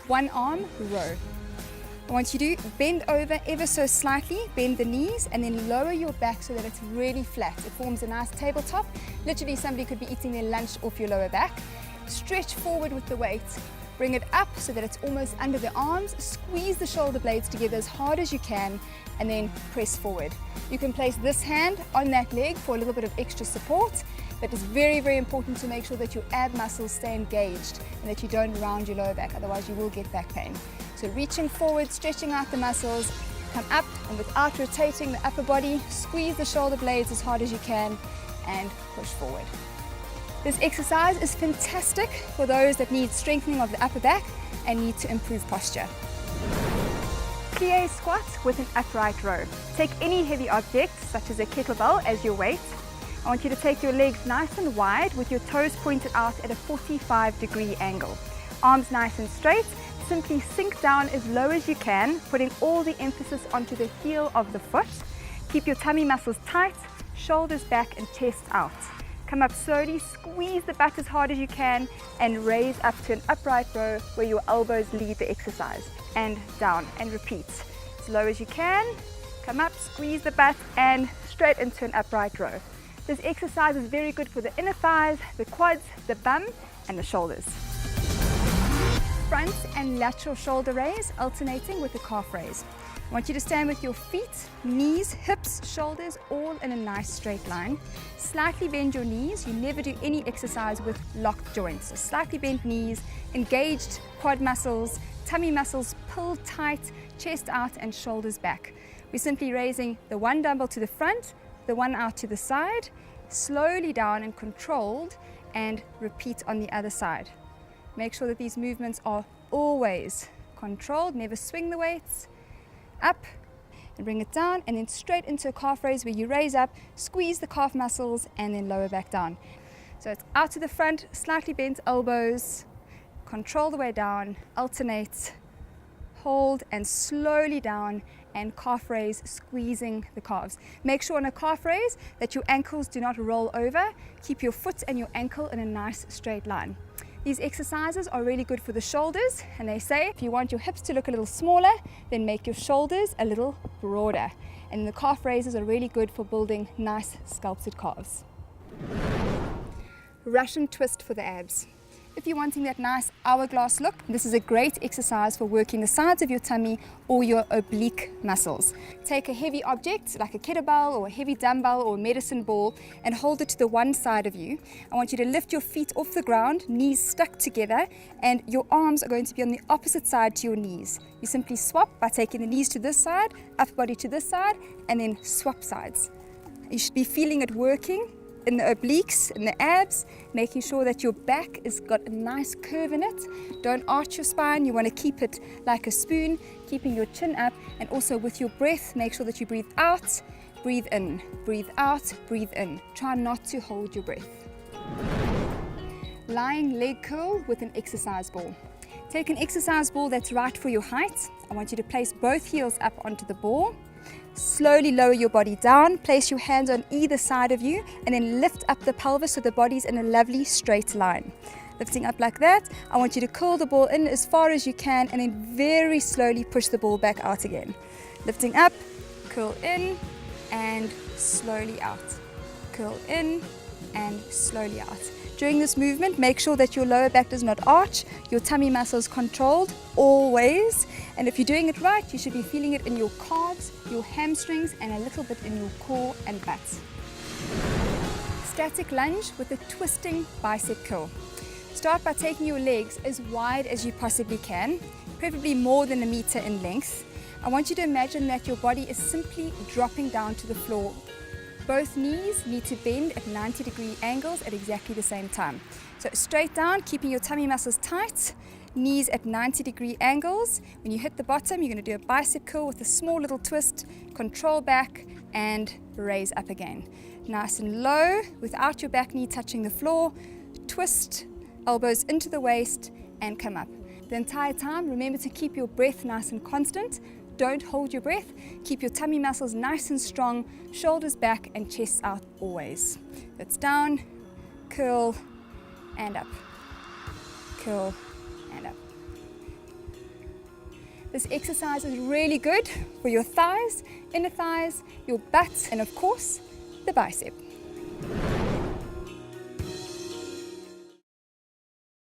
one arm row. I want you to bend over ever so slightly, bend the knees, and then lower your back so that it's really flat. It forms a nice tabletop. Literally somebody could be eating their lunch off your lower back. Stretch forward with the weight. Bring it up so that it's almost under the arms. Squeeze the shoulder blades together as hard as you can, and then press forward. You can place this hand on that leg for a little bit of extra support, but it's very, very important to make sure that your ab muscles stay engaged and that you don't round your lower back, otherwise you will get back pain. So reaching forward, stretching out the muscles, come up, and without rotating the upper body, squeeze the shoulder blades as hard as you can and push forward. This exercise is fantastic for those that need strengthening of the upper back and need to improve posture. PLIÉ squat with an upright row. Take any heavy object, such as a kettlebell, as your weight. I want you to take your legs nice and wide with your toes pointed out at a 45-degree angle. Arms nice and straight. Simply sink down as low as you can, putting all the emphasis onto the heel of the foot. Keep your tummy muscles tight, shoulders back and chest out. Come up slowly, squeeze the butt as hard as you can, and raise up to an upright row where your elbows lead the exercise. And down, and repeat. As low as you can, come up, squeeze the butt, and straight into an upright row. This exercise is very good for the inner thighs, the quads, the bum, and the shoulders. Front and lateral shoulder raise, alternating with the calf raise. I want you to stand with your feet, knees, hips, shoulders, all in a nice straight line. Slightly bend your knees. You never do any exercise with locked joints. So slightly bent knees, engaged quad muscles, tummy muscles pulled tight, chest out and shoulders back. We're simply raising the one dumbbell to the front, the one out to the side, slowly down and controlled, and repeat on the other side. Make sure that these movements are always controlled, never swing the weights. Up and bring it down, and then straight into a calf raise where you raise up, squeeze the calf muscles, and then lower back down. So it's out to the front, slightly bent elbows, control the way down, alternate, hold, and slowly down, and calf raise, squeezing the calves. Make sure on a calf raise that your ankles do not roll over. Keep your foot and your ankle in a nice straight line. These exercises are really good for the shoulders, and they say if you want your hips to look a little smaller, then make your shoulders a little broader. And the calf raises are really good for building nice sculpted calves. Russian twist for the abs. If you're wanting that nice hourglass look, this is a great exercise for working the sides of your tummy or your oblique muscles. Take a heavy object like a kettlebell or a heavy dumbbell or a medicine ball and hold it to the one side of you. I want you to lift your feet off the ground, knees stuck together, and your arms are going to be on the opposite side to your knees. You simply swap by taking the knees to this side, upper body to this side, and then swap sides. You should be feeling it working in the obliques, in the abs, making sure that your back has got a nice curve in it. Don't arch your spine, you want to keep it like a spoon, keeping your chin up, and also with your breath, make sure that you breathe out, breathe in, breathe out, breathe in. Try not to hold your breath. Lying leg curl with an exercise ball. Take an exercise ball that's right for your height. I want you to place both heels up onto the ball. Slowly lower your body down, place your hands on either side of you, and then lift up the pelvis so the body's in a lovely straight line. Lifting up like that, I want you to curl the ball in as far as you can, and then very slowly push the ball back out again. Lifting up, curl in, and slowly out. Curl in, and slowly out. During this movement, make sure that your lower back does not arch, your tummy muscles controlled, always. And if you're doing it right, you should be feeling it in your calves, your hamstrings, and a little bit in your core and butt. Static lunge with a twisting bicep curl. Start by taking your legs as wide as you possibly can, preferably more than 1 meter in length. I want you to imagine that your body is simply dropping down to the floor. Both knees need to bend at 90-degree angles at exactly the same time. So straight down, keeping your tummy muscles tight, knees at 90-degree angles. When you hit the bottom, you're going to do a bicep curl with a small little twist, control back, and raise up again. Nice and low, without your back knee touching the floor, twist, elbows into the waist, and come up. The entire time, remember to keep your breath nice and constant. Don't hold your breath. Keep your tummy muscles nice and strong, shoulders back and chest out always. That's down, curl, and up. Curl, and up. This exercise is really good for your thighs, inner thighs, your butt, and of course, the bicep.